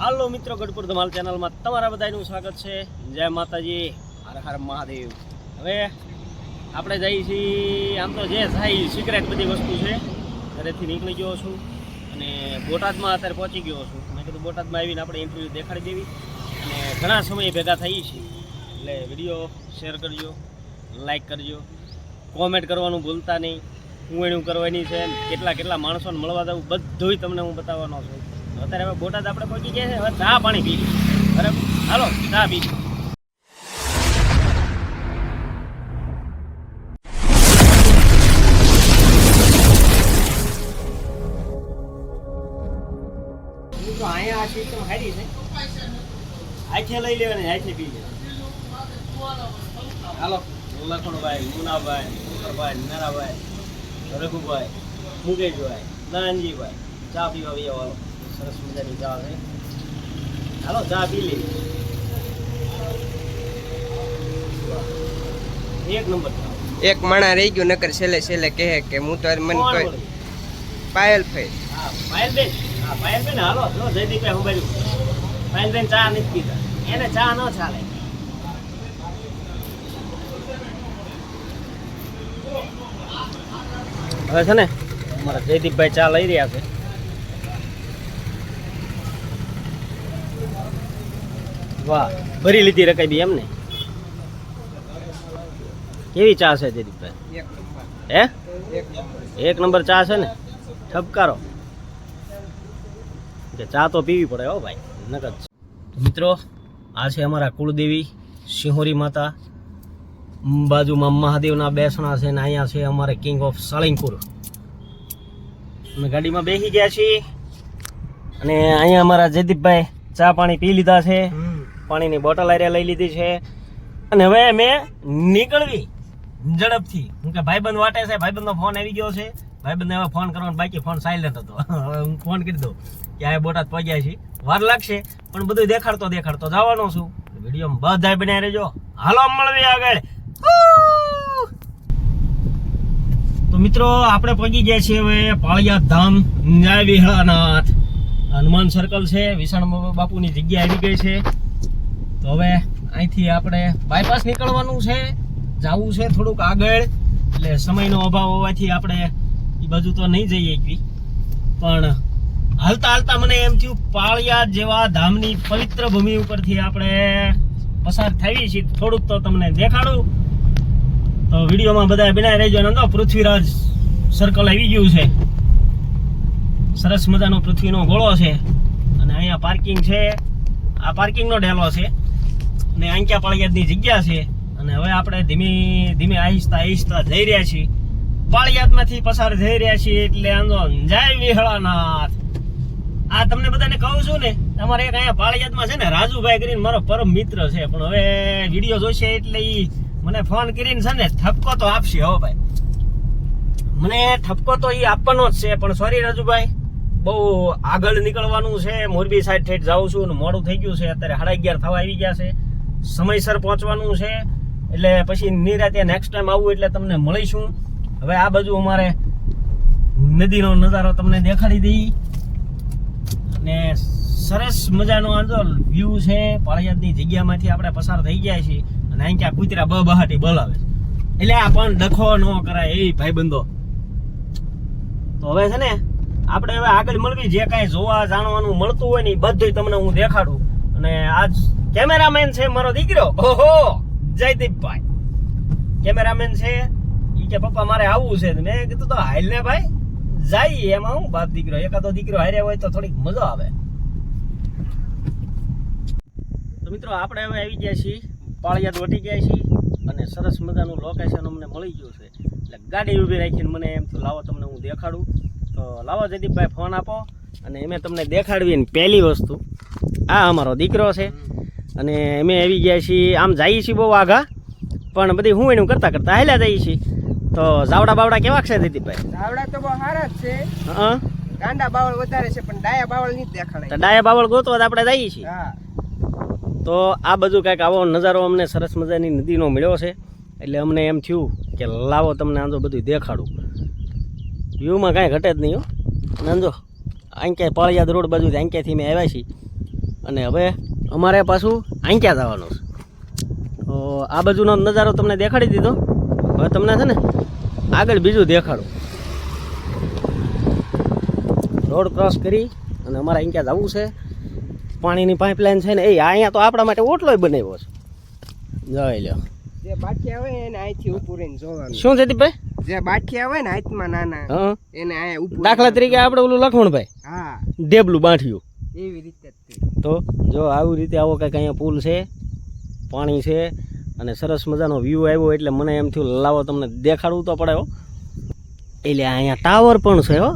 હાલો મિત્રો, ગઢપુર ધમાલ ચેનલમાં તમારા બધાનું સ્વાગત છે. જય માતાજી, હર હર મહાદેવ. હવે આપણે જઈએ છીએ, આમ તો જે થાય સિક્રેટ બધી વસ્તુ છે. ઘરેથી નીકળી ગયો છું અને બોટાદમાં અત્યારે પહોંચી ગયો છું. મેં કીધું બોટાદમાં આવીને આપણે ઇન્ટરવ્યૂ દેખાડી દેવી અને ઘણા સમયે ભેગા થઈએ છીએ. એટલે વિડીયો શેર કરજો, લાઈક કરજો, કોમેન્ટ કરવાનું ભૂલતા નહીં. હું એનું કરવાની છે, કેટલા કેટલા માણસોને મળવા દઉં બધું તમને હું બતાવવાનો છું. અત્યારે હવે બોટાદ આપણે પહોંચી ગયા છે. હવે ચા પાણી પી બરાબર, હાલો ચા પી. અહીંયા આ સિસ્ટમ સારી છે, આખે લઈ લેવાની, આખે પી લેવાની. હાલો લખણભાઈ, મુનાભાઈ, શંકરભાઈ, નારાભાઈ, રઘુભાઈ, મુકેશભાઈ, નાનજીભાઈ, ચા પીવા બી આવો. સરસ મજાની ચા છે, હાલો ચા પી લે. એક નંબર ચા. એક માણા રહી ગયો, નકર છેલ્લે છેલ્લે કહે કે હું તો મને કોઈ પાયલ ફઈ. હા પાયલબેન, હા પાયલબેન હાલો. જો જયદીપભાઈ હું બાજુ પાયલબેન ચા નથી પીતા, એને ચા ન ચાલે. હવે છે ને અમારા જયદીપભાઈ ચા લઈ રહ્યા છે. વાહ, ભરી લીધી રકાઈ બી એમને. કેવી ચા છે જયદીપભાઈ? હે એક નંબર ચા છે ને, ઠપકારો કે ચા તો પીવી પડે હો ભાઈ, નકદ. મિત્રો આ છે અમારા કુળદેવી સિંહોરી માતા. બાજુમાં મહાદેવના બેસણા છે ને અહીંયા છે અમારે કિંગ ઓફ સાળીંગપુર. અમે ગાડીમાં બેસી ગયા છીએ અને અહીંયા અમારા જયદીપભાઈ ચા પાણી પી લીધા છે, પાણીની બોટલ આર્યા લઈ લીધી છે અને હવે મેં નીકળવી ઝડપથી. હું કે ભાઈબંધ વાટે છે, ભાઈબંધનો ફોન આવી ગયો છે. ભાઈબંધને હવે ફોન કરવાનો બાકી, ફોન સાયલેન્ટ હતો. હવે હું ફોન કરી દઉં કે આ બોટાદ પહોંચ્યા છીએ. વાર લાગશે પણ બધું દેખાડતો જવાનો છું. વિડીયોમાં બધા બનાવી રહેજો. હાલો મળવી આગળ. તો મિત્રો આપણે પહોંચી ગયા છીએ હવે પાળિયાદ ધામ જય વિહળાનાથ. હનુમાન સર્કલ છે, વિશાળ બાપુની જગ્યા આવી ગઈ છે. તો હવે અહીંથી આપણે બાયપાસ નીકળવાનું છે, જવું છે થોડુંક આગળ. એટલે સમયનો અભાવ હોવાથી આપણે એ બાજુ તો નહીં જઈએ એકવી, પણ હાલતા હાલતા મને એમ થયું પાળિયાદ જેવા ધામની પવિત્ર ભૂમિ ઉપરથી આપણે પસાર થઈ છીએ. થોડુંક તો તમને દેખાડું, તો વિડીયોમાં બધા બનાવી રહેજો. અને પૃથ્વીરાજ સર્કલ આવી ગયું છે, સરસ મજાનો પૃથ્વીનો ગોળો છે અને અહીંયા પાર્કિંગ છે. આ પાર્કિંગનો ડેલો છે અને આંક્યા પાળિયાદની જગ્યા છે. અને હવે આપણે ધીમે ધીમે આહિસ્તા આહિસ્તા જઈ રહ્યા છીએ, પાળિયાદમાંથી પસાર થઈ રહ્યા છીએ. એટલે આંદો જય વિહળાનાથ. આ તમને બધાને કહું છું ને, અમારે એક અહીંયા પાળિયાદમાં છે ને રાજુભાઈ કરીને મારો પરમ મિત્ર છે, પણ હવે વિડીયો જોશે એટલે ઈ મને ફોન કરીને છે ને ઠપકો તો આપશે. હો ભાઈ, મને ઠપકો તો ઈ આપવાનો જ છે, પણ સોરી રાજુભાઈ, બહુ આગળ નીકળવાનું છે. મોરબી સાઈડ ઠેઠ જાઉં છું અને મોડું થઈ ગયું છે. અત્યારે 11:30 થવા આવી ગયા છે. સમયસર પહોંચવાનું છે એટલે પછી નિરાતે નેક્સ્ટ ટાઈમ આવું એટલે તમને મળીશું. હવે આ બાજુ અમારે નદીનો નજારો તમને દેખાડી દઈ અને સરસ મજાનો આંધો વ્યૂ છે. પાળિયાદની જગ્યામાંથી આપણે પસાર થઈ ગયા છીએ અને અહીં ક્યાં કૂતરા બહાટી બોલાવે છે. એટલે આ પણ ડખો ન કરાય એ ભાઈબંધો. તો હવે છે ને આપણે હવે આગળ મળવી, જે કાંઈ જોવા જાણવાનું મળતું હોય ને એ બધું તમને હું દેખાડું. અને આજ કેમેરામેન છે મારો દીકરો, ઓહો જયદીપભાઈ કેમેરામેન છે. એ કે પપ્પા મારે આવવું છે. મેં કીધું તો હાલ ને ભાઈ, જાય એમાં હું બાપ દીકરો, એકાદો દીકરો હારે હોય તો થોડીક મજા આવે. તો મિત્રો આપણે હવે આવી ગયા છીએ, પાળિયાદ વટી ગયા છીએ અને સરસ મજાનું લોકેશન અમને મળી ગયું છે. એટલે ગાડી ઊભી રાખીને મને એમ થયું લાવો તમને હું દેખાડું. તો લાવો જયદીપભાઈ ફોન આપો અને અમે તમને દેખાડવી. પહેલી વસ્તુ આ અમારો દીકરો છે અને અમે આવી ગયા છીએ. આમ જઈએ છીએ બહુ આઘા, પણ બધી હું એનું કરતા કરતા હાલ્યા જઈએ છીએ. તો જાવડા બાવડા કેવા છે જયદીપભાઈ? જાવડા તો બહુ સારા જ છે. હા, ગાંડા બાવળ વધારે છે પણ ડાયા બાવળ નહીં દેખાડે. તો ડાયા બાવળ ગોતવા આપણે જઈએ છીએ. હા, તો આ બધું કાંઈક આવો નજારો અમને સરસ મજાની નદીનો મળ્યો છે. એટલે અમને એમ થયું કે લાવો તમને આંધો બધું દેખાડું. વ્યૂમાં કાંઈ ઘટે જ નહીં હો. નંજો આંક્યા પાળિયાદ રોડ બાજુ આંક્યાથી મેં આવ્યા છીએ અને હવે અમારે પાછું અહીં ક્યાં જવાનું છે તો આ બાજુનો નજારો તમને દેખાડી દીધો. હવે તમને છે ને આગળ બીજું દેખાડું. રોડ ક્રોસ કરી અને અમારે અહીં ક્યાં જવું છે. પાણીની પાઇપલાઇન છે ને એ અહીંયા તો આપણા માટે ઓટલો બનાવ્યો છે. જોઈ લો જે બાઠિયા હોય એને અહીંથી ઉપર રહીને જોવાનું. શું છે દીપભાઈ? જે બાઠિયા હોય ને હાથમાં નાના હા એને અહીંયા ઉપર. દાખલા તરીકે આપણે ઓલું લખમણભાઈ હા ડેબલું બાંઠ્યું એવી રીતે જ તે. તો જો આવી રીતે આવો કંઈક અહીંયા પુલ છે, પાણી છે અને સરસ મજાનો વ્યૂ આવ્યો એટલે મને એમ થયું લાવો તમને દેખાડવું તો પડે હો. એટલે અહીંયા ટાવર પણ છે હો.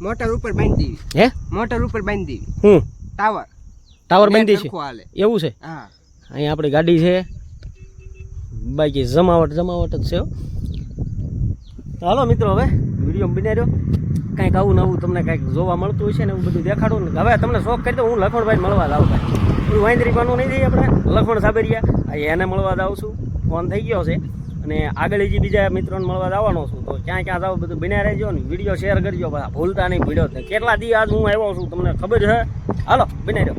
મોટર ઉપર બાંધી દેવી. હે મોટર ઉપર બાંધી દેવી. હું ટાવર ટાવર બાંધી છે સરખું હાલે. એવું છે. હા અહીંયા આપણી ગાડી છે, બાકી જમાવટ જ છે હો. તો હાલો મિત્રો હવે વિડીયો બની રહ્યો કાંઈક આવું નવું તમને કાંઈક જોવા મળતું હોય છે ને એવું બધું દેખાડું ને. હવે તમને શોખ કરી દો હું લખણભાઈ મળવા જાઉં ભાઈ. કોઈ વાંદરી પાનું નહીં થઈ આપણે લખણ સાબરિયા એને મળવા જાઉં છું. ફોન થઈ ગયો છે અને આગળ જે બીજા મિત્રોને મળવા જવાનો છું. તો ક્યાં ક્યાં જાવ બધું બન્યા રહેજો ને વિડીયો શેર કરજો બધા ભૂલતા નહીં. ભીડ્યો કેટલા દી આજ હું આવ્યો છું તમને ખબર છે. હાલો બન્યા રહ્યો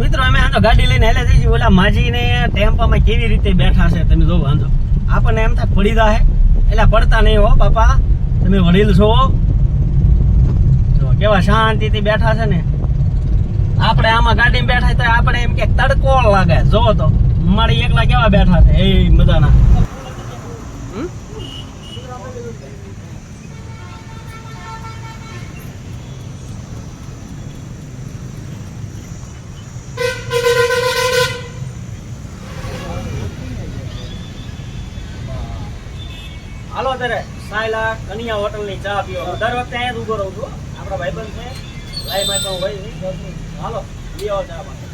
મિત્રો. અમે આ તો ગાડી લઈને હેલે થઈ છીએ. ઓલા માજીને ટેમ્પામાં કેવી રીતે બેઠા છે તમે જો વાંધો. આપણને એમ થાય પડી જાય એટલે પડતા નહીં હો બાપા, તમે વડીલ છો. જો કેવા શાંતિથી બેઠા છે ને. આપણે આમાં ગાડીમાં બેઠા તો આપણે એમ કે તડકો લાગે. જો તો મારી એકલા કેવા બેઠા છે એ મજાના. હાલો અત્યારે સાયલા કનિયા હોટલ ની ચા પીવો. દર વખતે અહીંયા જ ઉભો રહું છું. આપણા ભાઈબંધ છે લાઈ માં ભાઈ. હાલો પીવો ચા પાસે.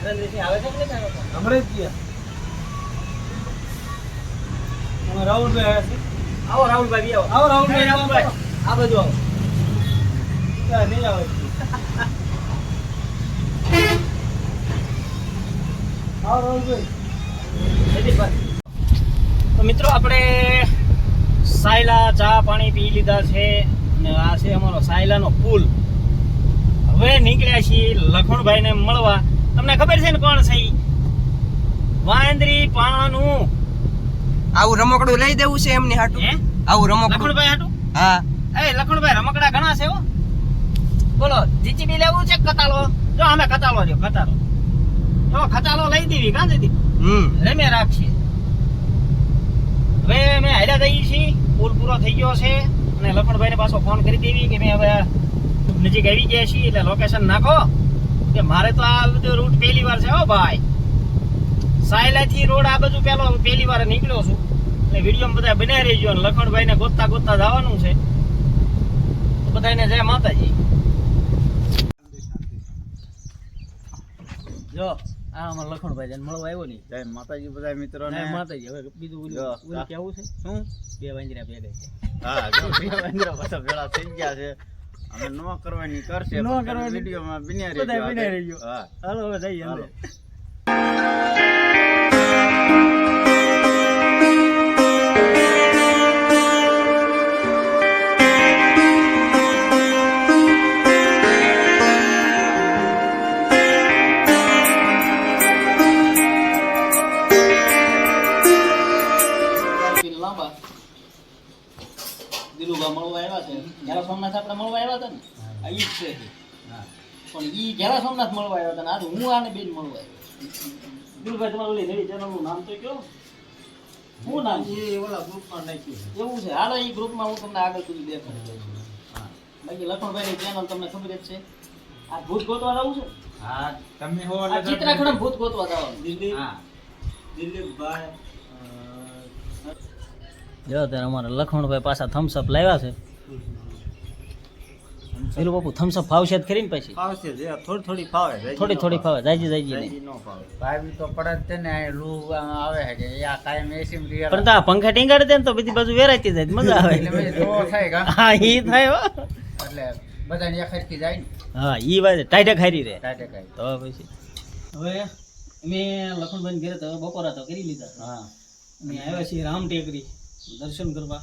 આવે છે કે નહીં આવે? હમણાં જ ગયા. રાહુલભાઈ આવ્યા છે. આવો રાહુલભાઈ આવો. આવો રાહુલભાઈ. રાહુલભાઈ આ બાજુ આવો. નહીં આવે. આવો રાહુલભાઈ. તો મિત્રો આપણે સાયલા ચા પાણી પી લીધા છે અને આ છે અમારો સાયલાનો પુલ. હવે નીકળ્યા છીએ લખણભાઈને મળવા. તમને ખબર છે ને કોણ છે? વાંદરી પાનું. આવું રમકડું લઈ દેવું છે એમની હાટું. હે આવું રમકડું લખણભાઈ હાટું? હા એ લખણભાઈ રમકડા ઘણા છે હો. બોલો જીચીબી લેવું છે કતાલો? જો અમે કતાલો રહ્યો કતાલો. જો કતાલો લઈ દેવી કાં જતી રમે રાખીએ. હવે અમે હાલ્યા જઈએ છીએ. પુલ પૂરો થઈ ગયો છે અને લખણભાઈને પાછો ફોન કરી દેવી કે મેં હવે નજીક આવી ગયા છીએ એટલે લોકેશન નાખો. કે મારે તો આ બધો રૂટ પહેલી વાર છે હો ભાઈ. સાયલાથી રોડ આ બાજુ પહેલી વાર નીકળ્યો છું એટલે વિડીયોમાં બધા બનાવી રહેજો. અને લખણભાઈને ગોતતા ગોતતા જવાનું છે. તો બધાને જય માતાજી. જો આ અમાર લખણભાઈ જન મળવા આવ્યો નહીં. જય માતાજી બધા મિત્રોને. જય માતાજી. હવે બીજું ઓલું કેવું છે? શું? બે વાંદરા ભેગા છે. હા જો બે વાંદરા પાછા ભેળા થઈ ગયા છે. અમે નો કરવાની કરશે. નો કરવાની વિડીયોમાં બન્યા બધાય રહેજો. બન્યા રહેજો. હા હાલો હવે જઈએ અંદર. લાંબા દિલુભા મળવા આવ્યા છે. ઘેલા સોમનાથ આપણે મળવા આવ્યા હતા ને આ ઈ જ છે. પણ ઈ ઘેલા સોમનાથ મળવા આવ્યા હતા ને આજ હું આને બેન મળવા આવ્યો. દિલુભાઈ તમારું ઓલી નવી ચેનલનું નામ તો કયો? શું નામ છે? એ ઓલા ગ્રુપમાં નાખ્યું છે. એવું છે. હાલો એ ગ્રુપમાં હું તમને આગળ સુધી દેખાડું. હા બાકી લખણભાઈની ચેનલ તમને ખબર જ છે. આ ભૂત ગોતવા જવું છે. હા તમે હો આ ચિત્રાખંડ ભૂત ગોતવા જવાનું. હા દિલીપભાઈ જો ત્યારે અમારા લખણભાઈ પાછા થમ્સઅપ લાવ્યા છે. પેલું બાપુ થમ્સઅપ ફાવશે જ ખરી ને પછી? ફાવશે જે થોડી થોડી ફાવે. થોડી થોડી ફાવે. જાજી નહીં. જાજી નો ફાવે. ભાઈ તો પડે જ છે ને આ લૂ આવે છે કે યા કાયમ એસી માં પણ તો આ પંખા ટીંગાડી દે ને તો બધી બાજુ વેરાયટી જાય મજા આવે. એટલે મેં જો થાય કા હા ઈ થાય હો. એટલે બધાને એક હરખી જાય ને હા ઈ વાત ટાઈટે ખાઈ રહી રે ટાટે કાઈ. તો પછી હવે મેં લખનભાઈ ઘરે તો બપોરા તો કરી લીધા. હા અમે આવ્યા છીએ રામ ટેકરી દર્શન કરવા.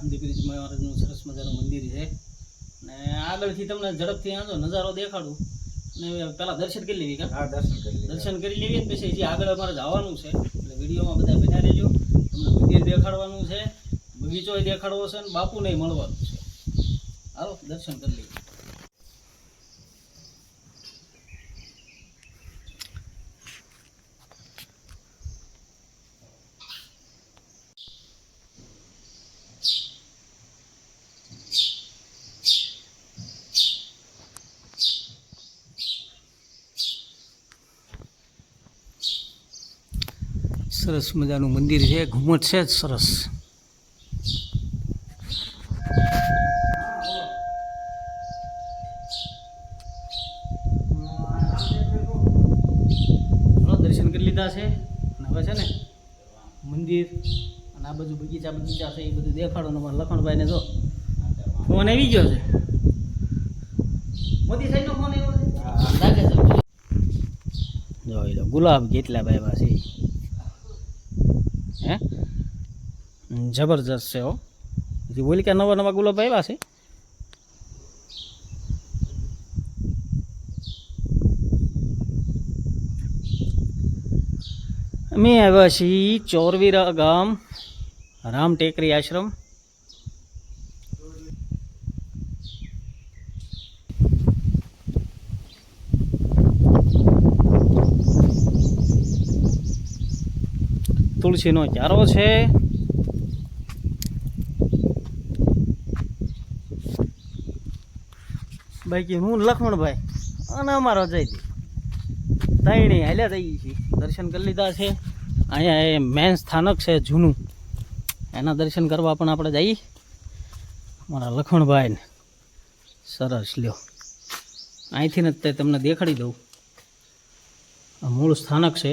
રામદેવપીરજી મહારાજનું સરસ મજાનું મંદિર છે ને આગળથી તમને ઝડપથી આજો નજારો દેખાડું ને પહેલા દર્શન કરી લેવી કા હા દર્શન કરી લીધા. દર્શન કરી લેવી ને પછી હજી આગળ અમારે જવાનું છે એટલે વિડીયોમાં બધા બન્યા રહેજો. તમને મંદિર દેખાડવાનું છે, બગીચો દેખાડવો છે ને બાપુને મળવાનું છે. હાલો દર્શન કરી લઈએ. સરસ મજાનું મંદિર છે, ઘુમટ છે જ સરસ. ચાલો દર્શન કરી લીધા છે અને હવે છે ને મંદિર અને આ બાજુ બગીચા છે એ બધું દેખાડો ને અમારા લખણભાઈને જો ફોન આવી ગયો છે. મોદી સાહેબનો ફોન આવ્યો છે. લાગે છે જોઈ લો ગુલાબ કેટલા ભાઈ છે. હે જબરજસ્ત છે હો. હજી બોલી કે નવા નવા ગુલાબ આવ્યા છે. અમે આવ્યા છીએ ચોરવીરા ગામ રામ ટેકરી આશ્રમ. તુલસીનો ચારો છે. બાકી હું લખમણભાઈ અને અમારો જયદી ત્રણે હાલ્યા જઈએ છીએ. દર્શન કરી લીધા છે. અહીંયા એ મેન સ્થાનક છે જૂનું, એના દર્શન કરવા પણ આપણે જઈએ. મારા લખણભાઈને સરસ લ્યો અહીંથી જ તમને દેખાડી દઉં. આ મૂળ સ્થાનક છે.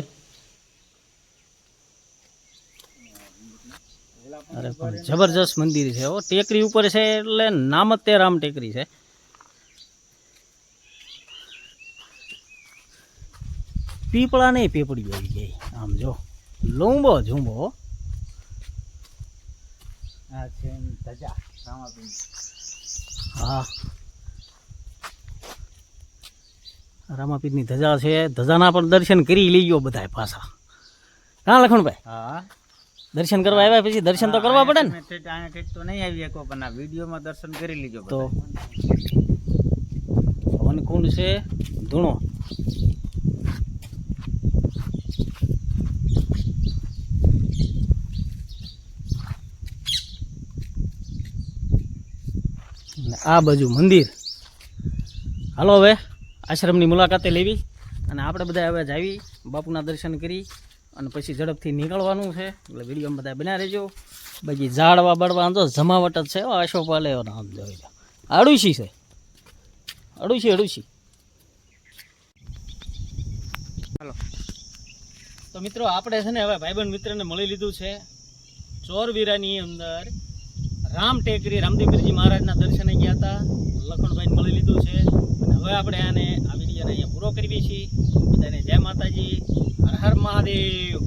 અરે પણ જબરજસ્ત મંદિર છે હો. ટેકરી ઉપર છે એટલે નામ જ તે રામ ટેકરી છે. પીપળા નહીં પીપળી આવી ગઈ આમ જો લોંબો ઝૂંબો. આ છે ધજા રામાપીર. હા રામાપીરની ધજા છે. ધજાના પણ દર્શન કરી લઈ ગયો બધા પાછા. હા લખણભાઈ હા દર્શન કરવા આવ્યા પછી દર્શન તો કરવા પડે ને. અહીંયા ઠેક તો નહીં આવી શકો પણ આ વિડીયોમાં દર્શન કરી લીજો તો બધા. વનકુંડ છે ધૂણો. ને આ બાજુ મંદિર. હાલો હવે આશ્રમની મુલાકાતે લેવી અને આપણે બધા હવે જાવી બાપુના દર્શન કરી અને પછી ઝડપથી નીકળવાનું છે. એટલે વિડીયોમાં બધા બના રહેજો. બાકી ઝાડવા બળવા તો જમાવટ જ છે. આશોપાલે આમ જોઈ લો અડુશી છે. અડુશી હાલો તો મિત્રો આપણે છે ને હવે ભાઈબંધ મિત્રને મળી લીધું છે ચોરવીરાની અંદર રામ ટેકરી રામદેવપીરજી મહારાજના દર્શને ગયા હતા. લખણભાઈને મળી લીધું છે અને હવે આપણે આને આ વિડીયોને અહીંયા પૂરો કરીએ છીએ. બધાને જય માતાજી, હર હર મહાદેવ.